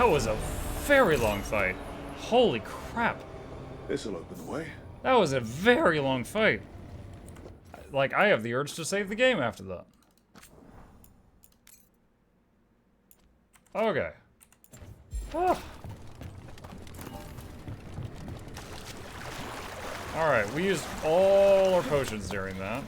That was a very long fight. Holy crap. This'll open the way. That was a very long fight. Like, I have the urge to save the game after that. Okay. Ah. Alright, we used all our potions during that.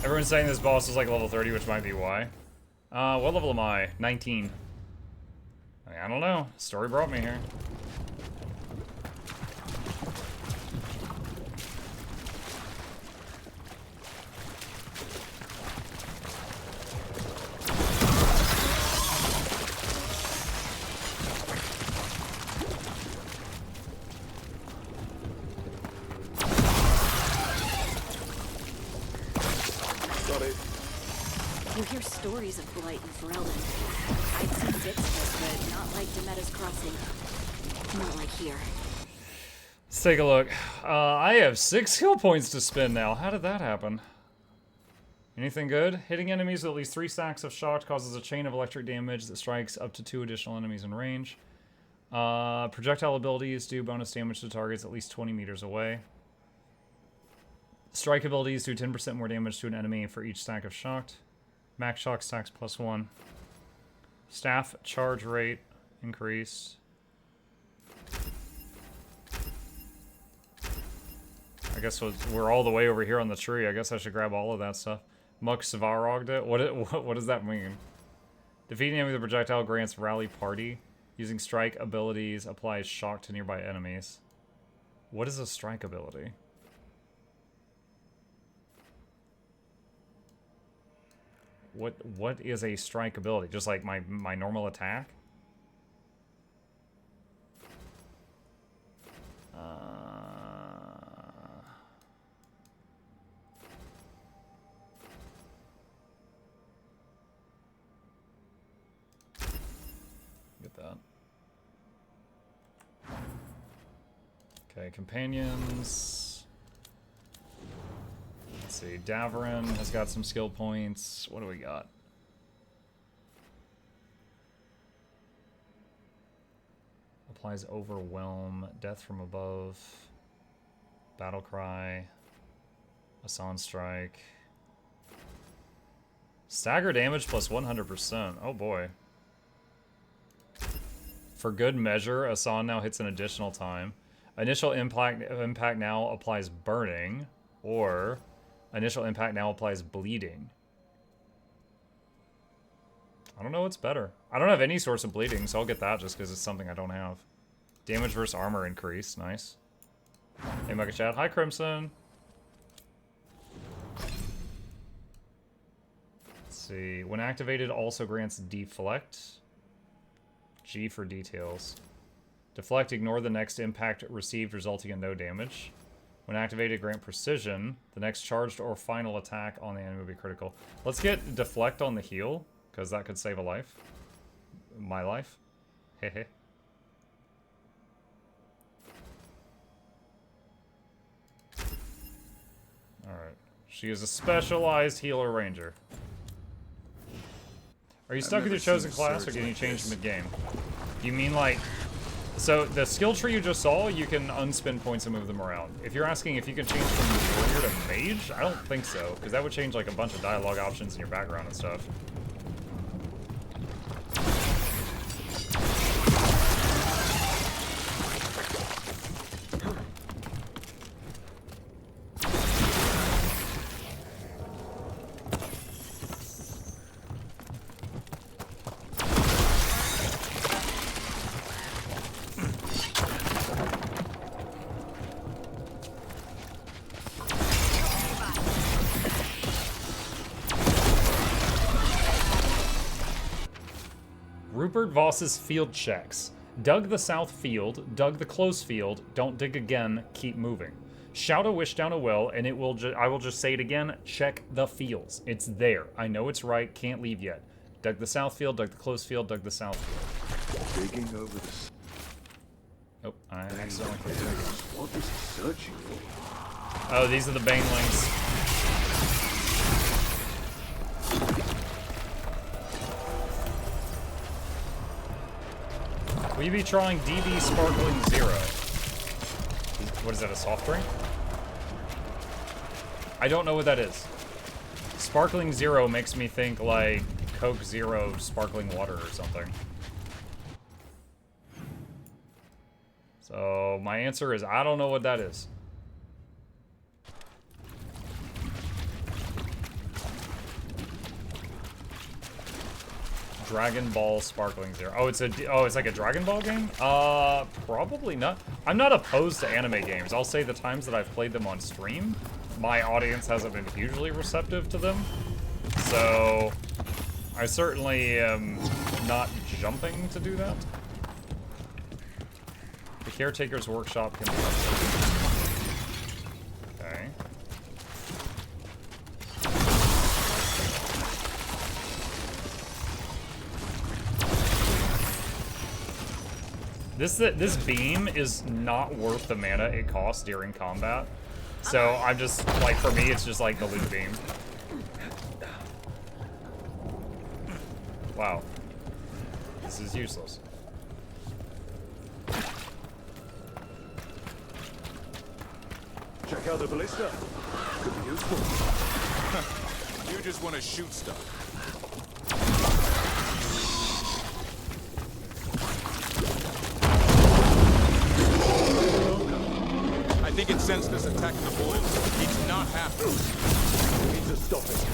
Everyone's saying this boss is like level 30, which might be why. What level am I? 19. I don't know. Story brought me here. You hear stories of Blight and Ferelden. I've seen bits of it, but not like Demetta's Crossing. Not like here. Let's take a look. I have 6 skill points to spend now. How did that happen? Anything good? Hitting enemies with at least 3 stacks of shock causes a chain of electric damage that strikes up to 2 additional enemies in range. Projectile abilities do bonus damage to targets at least 20 meters away. Strike abilities do 10% more damage to an enemy for each stack of shocked. Max shock stacks +1. Staff charge rate increase. I guess we're all the way over here on the tree. I guess I should grab all of that stuff. Muk Svarogged it? What does that mean? Defeating enemy with a projectile grants rally party. Using strike abilities applies shock to nearby enemies. What is a strike ability? What is a strike ability? Just like my normal attack? Get that. Okay, companions. Let's see, Davarin has got some skill points. What do we got? Applies Overwhelm, Death from Above, Battle Cry, Asan Strike. Stagger damage plus 100%. Oh boy. For good measure, Asan now hits an additional time. Initial impact now applies burning, or initial impact now applies bleeding. I don't know what's better. I don't have any source of bleeding, so I'll get that just because it's something I don't have. Damage versus armor increase. Nice. Hey, Mega Chat. Hi, Crimson. Let's see. When activated, also grants Deflect. G for details. Deflect, ignore the next impact received, resulting in no damage. When activated, grant precision. The next charged or final attack on the enemy will be critical. Let's get deflect on the heal, because that could save a life. My life. Hehe. Alright. She is a specialized healer ranger. Are you stuck with your chosen class, or can you change mid-game? You mean like... So, the skill tree you just saw, you can unspin points and move them around. If you're asking if you can change from warrior to mage, I don't think so, because that would change like a bunch of dialogue options in your background and stuff. Rupert Voss's field checks. Dug the south field, dug the close field, don't dig again, keep moving. Shout a wish down a well, and it will I will just say it again, check the fields. It's there. I know it's right, can't leave yet. Dug the south field, dug the close field, dug the south field. Digging over the... Oh, I accidentally clicked it again. What is he searching for? Oh, these are the banelings. Will you be trying DB Sparkling Zero? What is that, a soft drink? I don't know what that is. Sparkling Zero makes me think like Coke Zero sparkling water or something. So my answer is I don't know what that is. Dragon Ball Sparkling Zero. Oh, it's like a Dragon Ball game? Probably not. I'm not opposed to anime games. I'll say the times that I've played them on stream, my audience hasn't been hugely receptive to them. So I certainly am not jumping to do that. The Caretaker's Workshop can be upgraded. Okay. This beam is not worth the mana it costs during combat. So I'm just, like, for me, it's just like the loot beam. Wow. This is useless. Check out the ballista. Could be useful. You just want to shoot stuff. I think it sensed us attacking the boil. It's not happening. We need to stop it.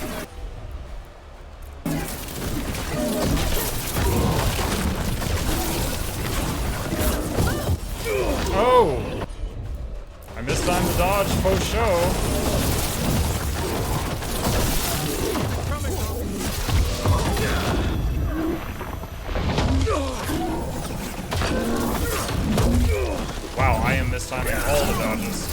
Oh! I missed time to dodge post-show. Wow, I am mistiming all the dodges.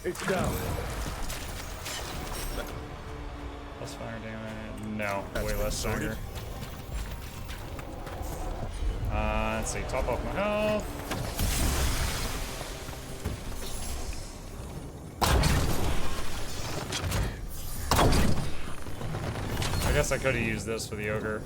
It's down. Plus fire damage. No, way less stronger. Let's see, top off my health. I guess I could have used this for the ogre.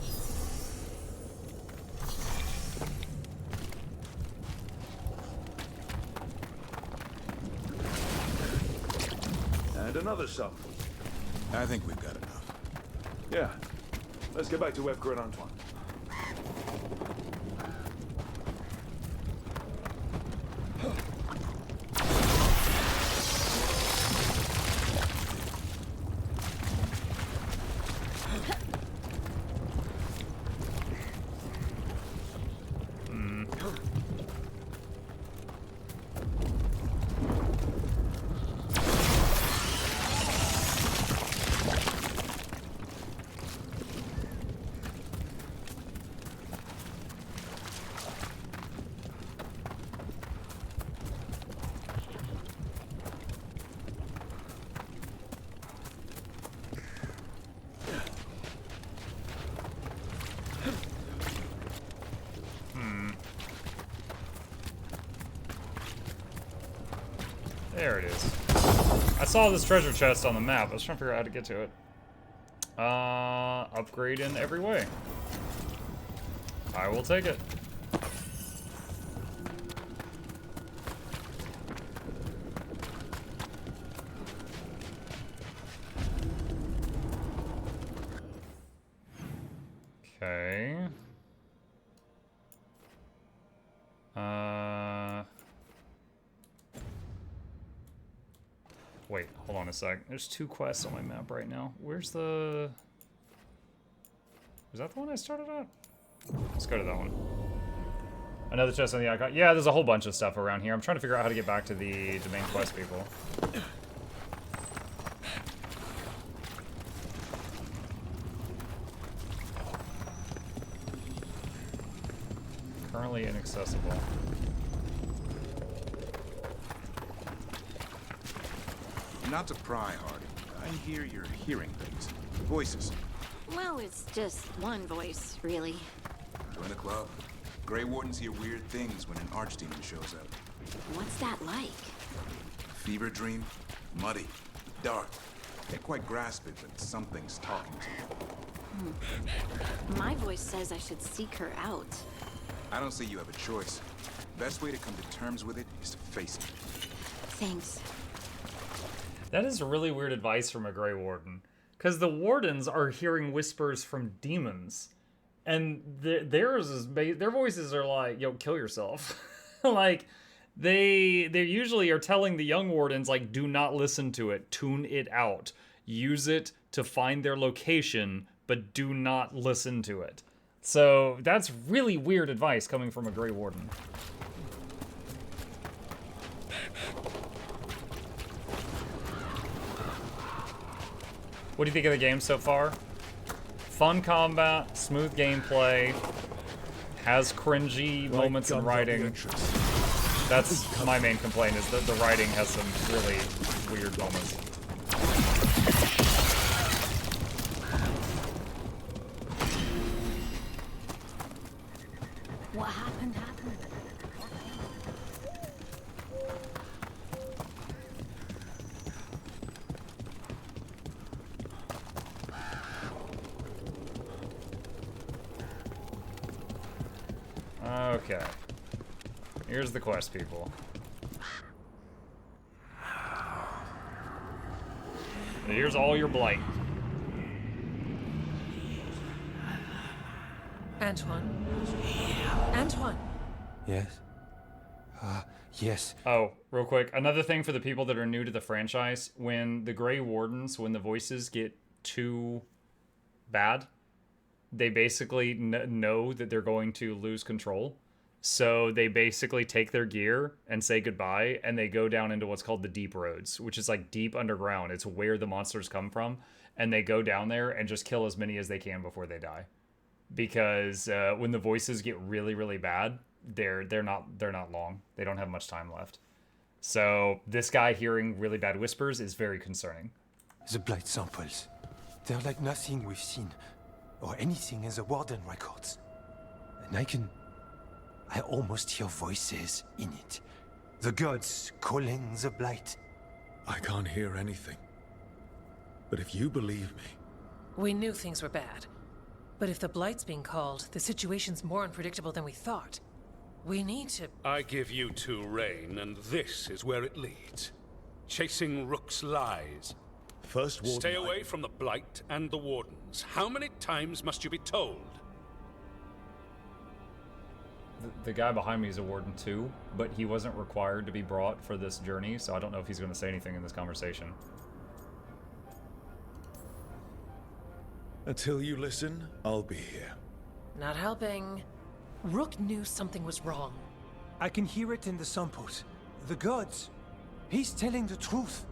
And another sum. I think we've got enough. Yeah. Let's get back to Veilguard and Antoine. There it is. I saw this treasure chest on the map. I was trying to figure out how to get to it. Upgrade in every way. I will take it. Okay. Wait, hold on a sec. There's 2 quests on my map right now. Where's the... Is that the one I started at? Let's go to that one. Another chest on the icon. Yeah, there's a whole bunch of stuff around here. I'm trying to figure out how to get back to the main quest people. currently inaccessible. Not to pry, Hardy. I hear you're hearing things. Voices. Well, it's just one voice, really. Join the club. Grey Wardens hear weird things when an archdemon shows up. What's that like? Fever dream, muddy, dark. Can't quite grasp it, but something's talking to you. My voice says I should seek her out. I don't see you have a choice. Best way to come to terms with it is to face it. Thanks. That is really weird advice from a Grey Warden. Because the Wardens are hearing whispers from demons. And their voices are like, yo, kill yourself. Like, they usually are telling the young Wardens, like, do not listen to it. Tune it out. Use it to find their location, but do not listen to it. So that's really weird advice coming from a Grey Warden. What do you think of the game so far? Fun combat, smooth gameplay, has cringy moments in writing. That's my main complaint, is that the writing has some really weird moments. What happened? Okay. Here's the quest, people. Here's all your blight. Antoine? Antoine! Yes? Yes. Oh, real quick. Another thing for the people that are new to the franchise, when the Grey Wardens, when the voices get too bad, they basically know that they're going to lose control. So they basically take their gear and say goodbye, and they go down into what's called the deep roads, which is like deep underground. It's where the monsters come from, and they go down there and just kill as many as they can before they die. Because when the voices get really, really bad, they're not long. They don't have much time left. So this guy hearing really bad whispers is very concerning. The blight samples. They're like nothing we've seen, or anything in the Warden records. And I almost hear voices in it. The gods calling the blight. I can't hear anything. But if you believe me... We knew things were bad. But if the Blight's being called, the situation's more unpredictable than we thought. We need to... I give you two reign, and this is where it leads. Chasing Rook's lies. First Warden... Stay away from the Blight and the Wardens. How many times must you be told? The guy behind me is a Warden too, but he wasn't required to be brought for this journey, so I don't know if he's going to say anything in this conversation. Until you listen, I'll be here. Not helping. Rook knew something was wrong. I can hear it in the samples. The gods. He's telling the truth.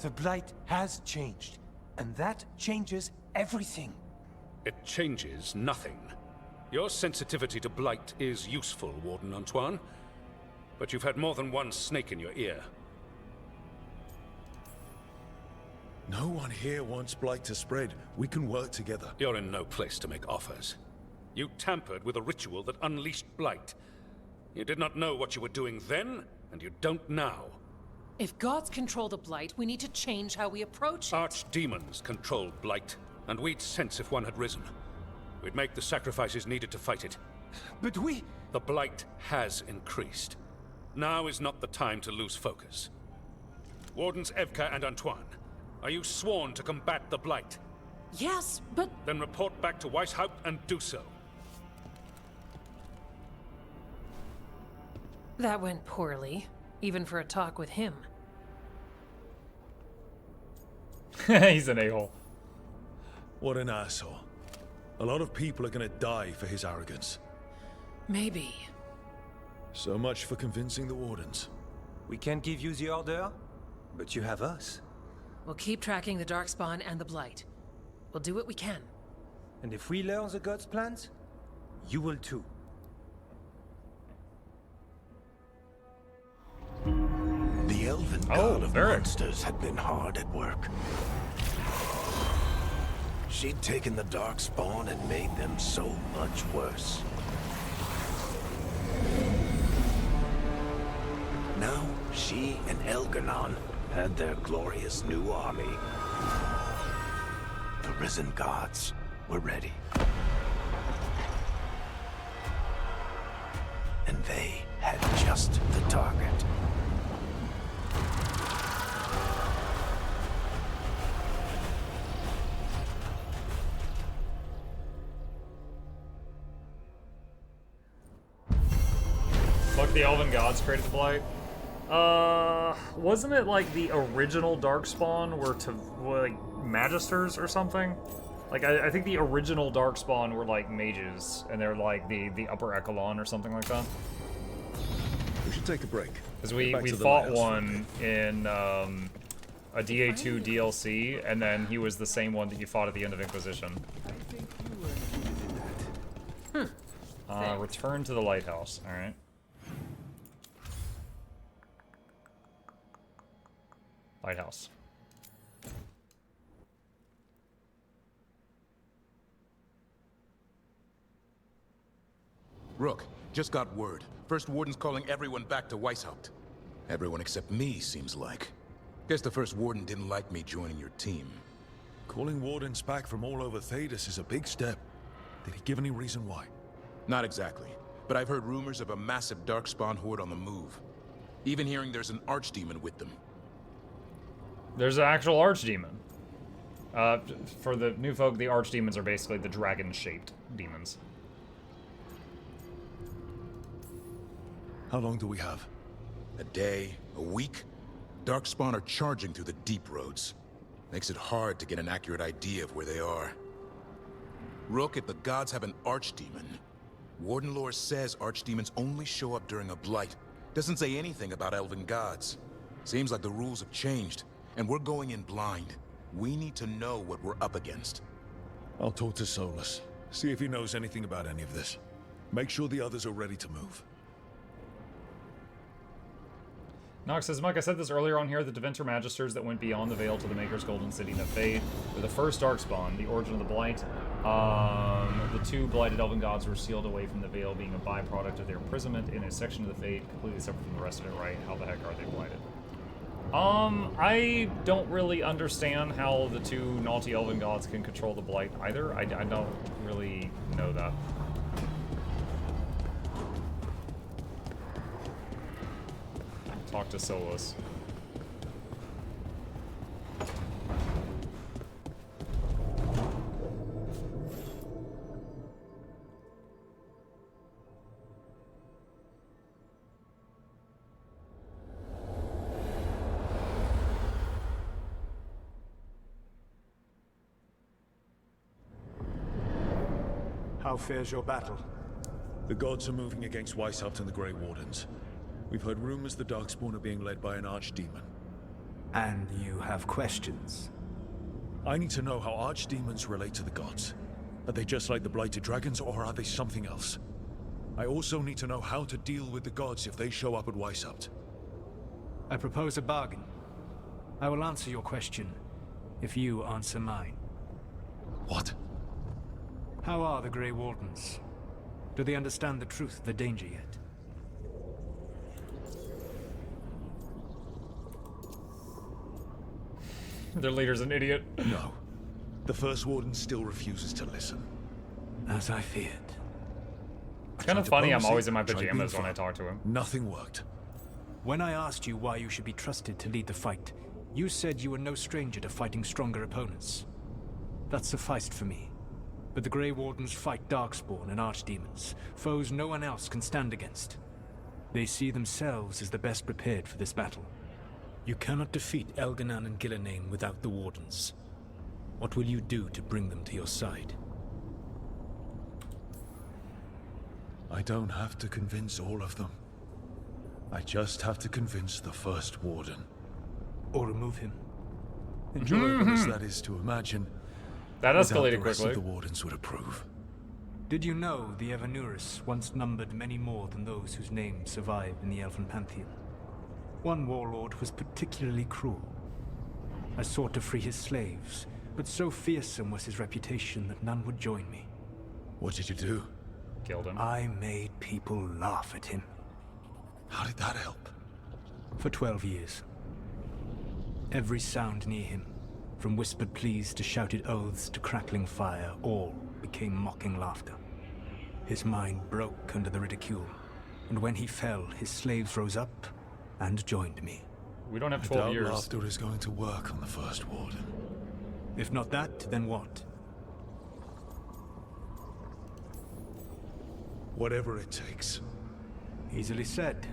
The blight has changed, and that changes everything. It changes nothing. Your sensitivity to Blight is useful, Warden Antoine. But you've had more than one snake in your ear. No one here wants blight to spread. We can work together. You're in no place to make offers. You tampered with a ritual that unleashed Blight. You did not know what you were doing then, and you don't now. If gods control the Blight, we need to change how we approach it. Archdemons control Blight, and we'd sense if one had risen. We'd make the sacrifices needed to fight it. But we... The Blight has increased. Now is not the time to lose focus. Wardens Evka and Antoine, are you sworn to combat the Blight? Yes, but... Then report back to Weishaupt and do so. That went poorly, even for a talk with him. He's an a-hole. What an asshole. A lot of people are gonna die for his arrogance. Maybe. So much for convincing the Wardens. We can't give you the order, but you have us. We'll keep tracking the Darkspawn and the Blight. We'll do what we can. And if we learn the gods' plans, you will too. god of Varric. monsters had been hard at work. She'd taken the Darkspawn and made them so much worse. Now, she and Elganon had their glorious new army. The risen gods were ready. And they had just the target. Fuck, the Elven Gods created the Blight. Wasn't it like the original Darkspawn were like Magisters or something? Like, I think the original Darkspawn were like mages, and they're like the upper echelon or something like that. We should take a break. Because Get back we to the fought lighthouse. one in a DA2 DLC, and then he was the same one that you fought at the end of Inquisition. Return to the lighthouse. All right. Lighthouse. Rook, just got word. First Warden's calling everyone back to Weishaupt. Everyone except me, seems like. Guess the First Warden didn't like me joining your team. Calling Wardens back from all over Thedas is a big step. Did he give any reason why? Not exactly, but I've heard rumors of a massive Darkspawn horde on the move. Even hearing there's an Archdemon with them. There's an actual Archdemon. For the new folk, the Archdemons are basically the dragon-shaped demons. How long do we have? A day, a week? Darkspawn are charging through the deep roads. Makes it hard to get an accurate idea of where they are. Rook, if the gods have an Archdemon, Warden lore says Archdemons only show up during a blight. Doesn't say anything about elven gods. Seems like the rules have changed, and we're going in blind. We need to know what we're up against. I'll talk to Solus. See if he knows anything about any of this. Make sure the others are ready to move. Nox says, Mike, I said this earlier on here, the Deventer Magisters that went beyond the Veil to the Maker's Golden City Nefade were the first Darkspawn, the origin of the Blight. The two blighted Elven Gods were sealed away from the Veil, being a byproduct of their imprisonment in a section of the Fade, completely separate from the rest of it, right? How the heck are they blighted? I don't really understand how the two naughty Elven Gods can control the Blight either. I don't really know that. Talk to Solus. How fares your battle? The gods are moving against Weishaupt and the Grey Wardens. We've heard rumors the Darkspawn are being led by an Archdemon. And you have questions? I need to know how Archdemons relate to the gods. Are they just like the Blighted Dragons, or are they something else? I also need to know how to deal with the gods if they show up at Weishaupt. I propose a bargain. I will answer your question if you answer mine. What? How are the Grey Wardens? Do they understand the truth of the danger yet? Their leader's an idiot. No. The First Warden still refuses to listen. As I feared. It's kind of funny I'm always in my pajamas when I talk to him. Nothing worked. When I asked you why you should be trusted to lead the fight, you said you were no stranger to fighting stronger opponents. That sufficed for me. But the Grey Wardens fight Darkspawn and Archdemons, foes no one else can stand against. They see themselves as the best prepared for this battle. You cannot defeat Elganon and Gillenane without the Wardens. What will you do to bring them to your side? I don't have to convince all of them. I just have to convince the First Warden. Or remove him. Enjoyable as that is to imagine, that escalated the rest quickly. Of the Wardens would approve. Did you know the Evanuris once numbered many more than those whose names survive in the Elven Pantheon? One warlord was particularly cruel. I sought to free his slaves, but so fearsome was his reputation that none would join me. What did you do? Killed him. I made people laugh at him. How did that help? For 12 years. Every sound near him, from whispered pleas to shouted oaths to crackling fire, all became mocking laughter. His mind broke under the ridicule, and when he fell, his slaves rose up and joined me. We don't have I 12 doubt years. laughter is going to work on the First Warden. If not that, then what? Whatever it takes. Easily said,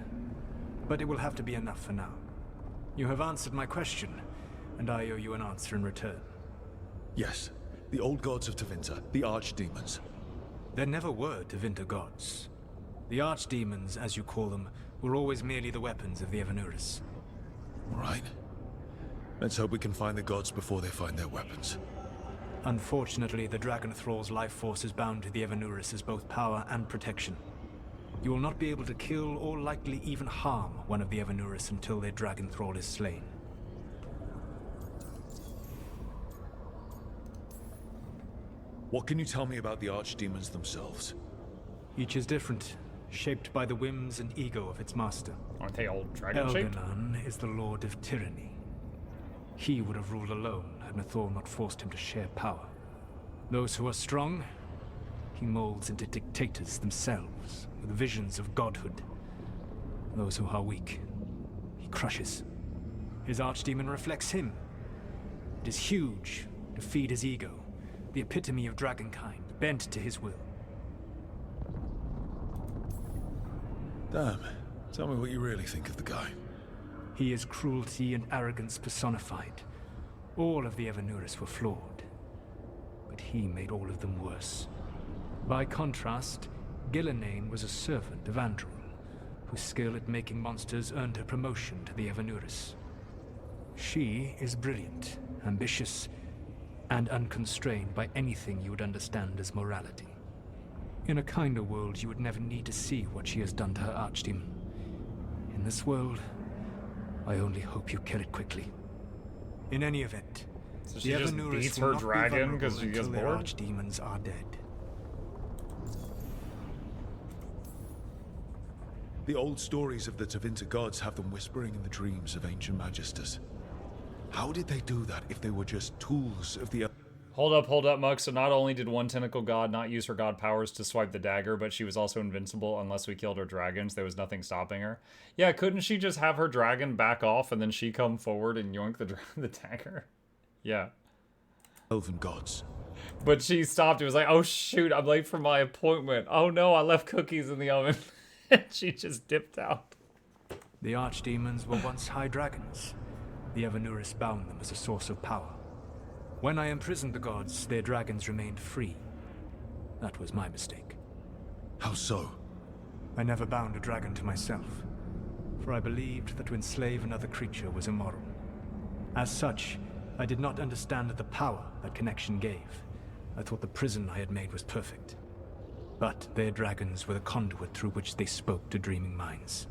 but it will have to be enough for now. You have answered my question, and I owe you an answer in return. Yes, the old gods of Tevinter, the archdemons. There never were Tevinter gods. The archdemons, as you call them, were always merely the weapons of the Evanuris. Right. Let's hope we can find the gods before they find their weapons. Unfortunately, the Dragon Thrall's life force is bound to the Evanuris as both power and protection. You will not be able to kill or likely even harm one of the Evanuris until their Dragon Thrall is slain. What can you tell me about the archdemons themselves? Each is different, shaped by the whims and ego of its master. Aren't they all dragon-shaped? Elganon is the Lord of Tyranny. He would have ruled alone had Nathor not forced him to share power. Those who are strong, he molds into dictators themselves, with visions of godhood. Those who are weak, he crushes. His archdemon reflects him. It is huge to feed his ego, the epitome of dragonkind, bent to his will. Damn. Tell me what you really think of the guy. He is cruelty and arrogance personified. All of the Evanuris were flawed, but he made all of them worse. By contrast, Gillenane was a servant of Andril, whose skill at making monsters earned her promotion to the Evanuris. She is brilliant, ambitious, and unconstrained by anything you would understand as morality. In a kinder world, you would never need to see what she has done to her archdemon. In this world, I only hope you kill it quickly. In any event, So she the just Evanuris beats will her not be dragon vulnerable because she gets until their bored? archdemons are dead. The old stories of the Tevinter gods have them whispering in the dreams of ancient magisters. How did they do that if they were just tools of the... Hold up, Muck. So not only did one tentacle god not use her god powers to swipe the dagger, but she was also invincible unless we killed her dragons. There was nothing stopping her. Yeah, couldn't she just have her dragon back off and then she come forward and yoink the dagger? Yeah. Elven gods. But she stopped. It was like, oh shoot, I'm late for my appointment. Oh no, I left cookies in the oven. And she just dipped out. The archdemons were once high dragons. The Evanuris bound them as a source of power. When I imprisoned the gods, their dragons remained free. That was my mistake. How so? I never bound a dragon to myself, for I believed that to enslave another creature was immoral. As such, I did not understand the power that connection gave. I thought the prison I had made was perfect. But their dragons were the conduit through which they spoke to dreaming minds.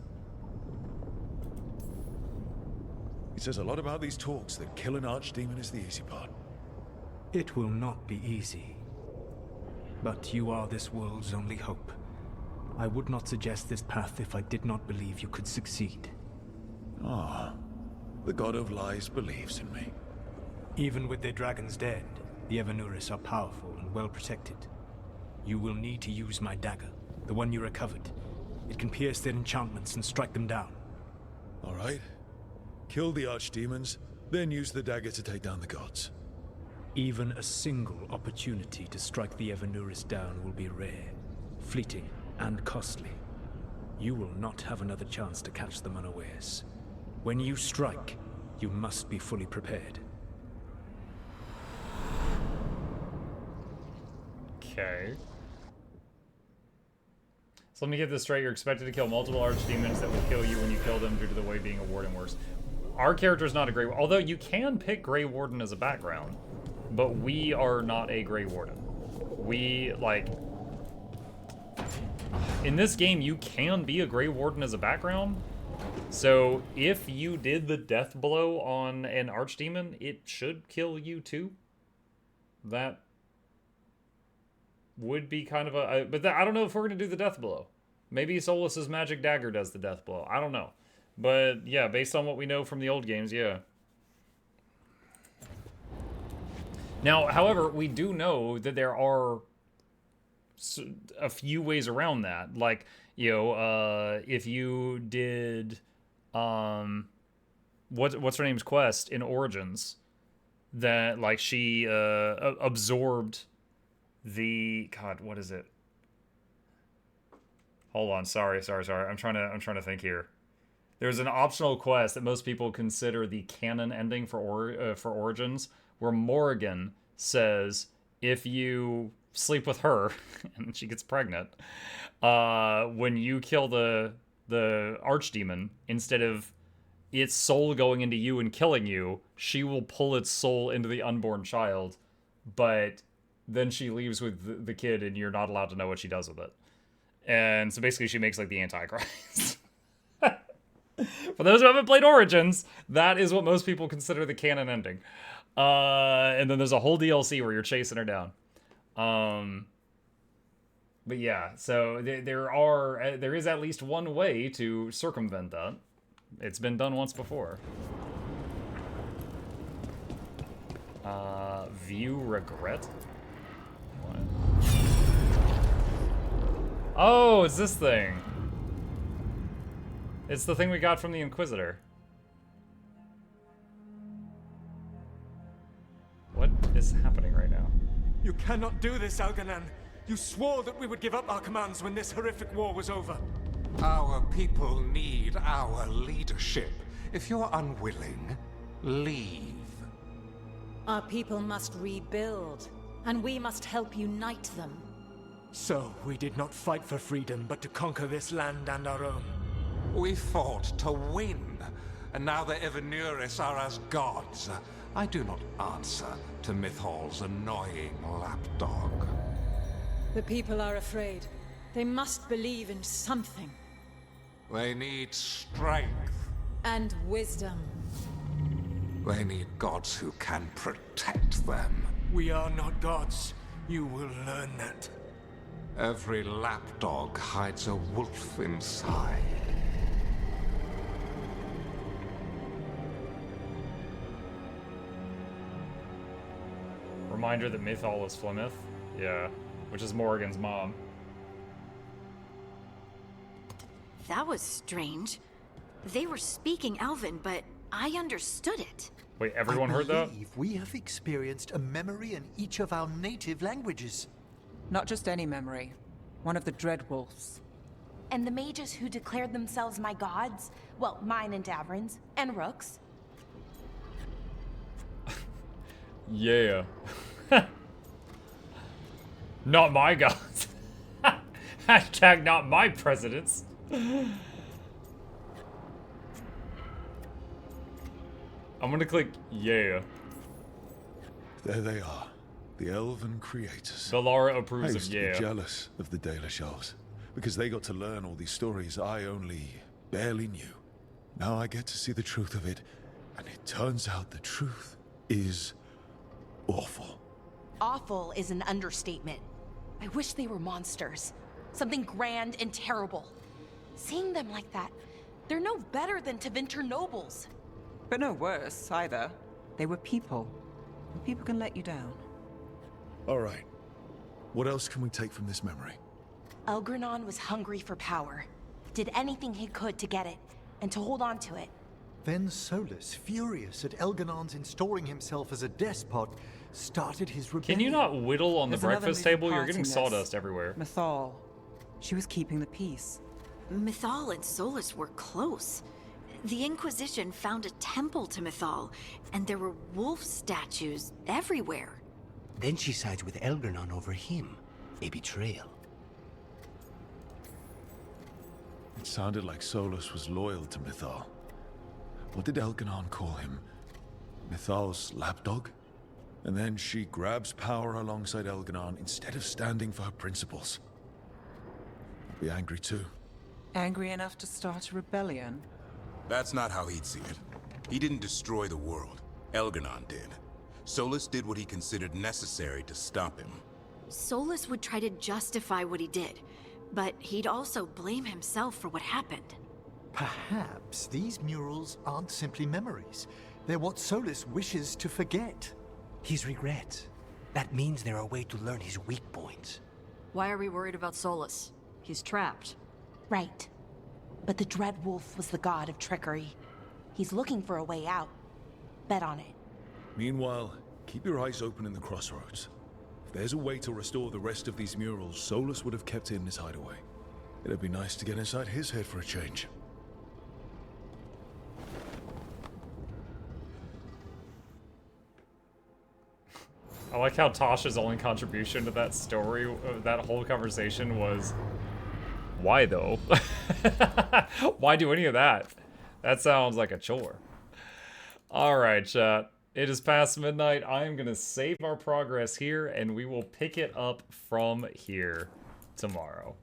It says a lot about these talks that killing archdemon is the easy part. It will not be easy. But you are this world's only hope. I would not suggest this path if I did not believe you could succeed. Ah, the god of lies believes in me. Even with their dragons dead, the Evanuris are powerful and well protected. You will need to use my dagger, the one you recovered. It can pierce their enchantments and strike them down. All right. Kill the archdemons, then use the dagger to take down the gods. Even a single opportunity to strike the Evanuris down will be rare, fleeting, and costly. You will not have another chance to catch them unawares. When you strike, you must be fully prepared. Okay. So let me get this straight. You're expected to kill multiple archdemons that will kill you when you kill them due to the way being a warden works. Our character's not a Grey Warden. Although you can pick Grey Warden as a background. But we are not a Grey Warden. We, like... In this game, you can be a Grey Warden as a background. So if you did the death blow on an archdemon, it should kill you too. That would be kind of a... But I don't know if we're going to do the death blow. Maybe Solus's magic dagger does the death blow. I don't know. But yeah, based on what we know from the old games, yeah. Now, however, we do know that there are a few ways around that. Like, you know, if you did... what's her name's quest in Origins, that like she absorbed the what is it? Hold on, sorry. I'm trying to think here. There's an optional quest that most people consider the canon ending for Origins, where Morrigan says if you sleep with her and she gets pregnant, when you kill the archdemon, instead of its soul going into you and killing you, she will pull its soul into the unborn child, but then she leaves with the kid and you're not allowed to know what she does with it. And so basically she makes like the Antichrist. For those who haven't played Origins, that is what most people consider the canon ending. And then there's a whole DLC where you're chasing her down. But yeah, so there is at least one way to circumvent that. It's been done once before. View regret? What? Oh, it's this thing. It's the thing we got from the Inquisitor. What is happening right now? You cannot do this, Algernon. You swore that we would give up our commands when this horrific war was over. Our people need our leadership. If you're unwilling, leave. Our people must rebuild, and we must help unite them. So, we did not fight for freedom, but to conquer this land and our own. We fought to win, and now the Evanuris are as gods. I do not answer to Mythal's annoying lapdog. The people are afraid. They must believe in something. They need strength. And wisdom. They need gods who can protect them. We are not gods. You will learn that. Every lapdog hides a wolf inside. Reminder that Mythal is Flemeth. Yeah. Which is Morrigan's mom. That was strange. They were speaking Elven, but I understood it. Wait, everyone heard that? I believe we have experienced a memory in each of our native languages. Not just any memory. One of the Dreadwolves. And the mages who declared themselves my gods? Well, mine and Davrin's, and Rook's. Yeah. Not my gods. Hashtag not my presidents. I'm gonna click yeah. There they are, the elven creators. Valara approves I used of to yeah. be jealous of the Dalish elves, because they got to learn all these stories I only barely knew. Now I get to see the truth of it, and it turns out the truth is awful. Awful is an understatement. I wish they were monsters. Something grand and terrible. Seeing them like that, they're no better than Tevinter nobles. But no worse, either. They were people. And people can let you down. All right. What else can we take from this memory? Elgranon was hungry for power. Did anything he could to get it, and to hold on to it. Then Solus, furious at Elganon's installing himself as a despot, started his rebellion. Can you not whittle on the There's another breakfast moving table? You're part getting in this. sawdust everywhere. Mythal. She was keeping the peace. Mythal and Solus were close. The Inquisition found a temple to Mythal, and there were wolf statues everywhere. Then she sides with Elgranon over him. A betrayal. It sounded like Solus was loyal to Mythal. What did Elganon call him? Mythal's lapdog? And then she grabs power alongside Elganon instead of standing for her principles. I'll be angry too. Angry enough to start a rebellion? That's not how he'd see it. He didn't destroy the world. Elganon did. Solus did what he considered necessary to stop him. Solus would try to justify what he did, but he'd also blame himself for what happened. Perhaps these murals aren't simply memories. They're what Solus wishes to forget. His regrets. That means they're a way to learn his weak points. Why are we worried about Solus? He's trapped. Right. But the Dread Wolf was the god of trickery. He's looking for a way out. Bet on it. Meanwhile, keep your eyes open in the crossroads. If there's a way to restore the rest of these murals, Solus would have kept it in his hideaway. It'd be nice to get inside his head for a change. I like how Tasha's only contribution to that story, that whole conversation was, why though? Why do any of that? That sounds like a chore. Alright, chat. It is past midnight. I am going to save our progress here, and we will pick it up from here tomorrow.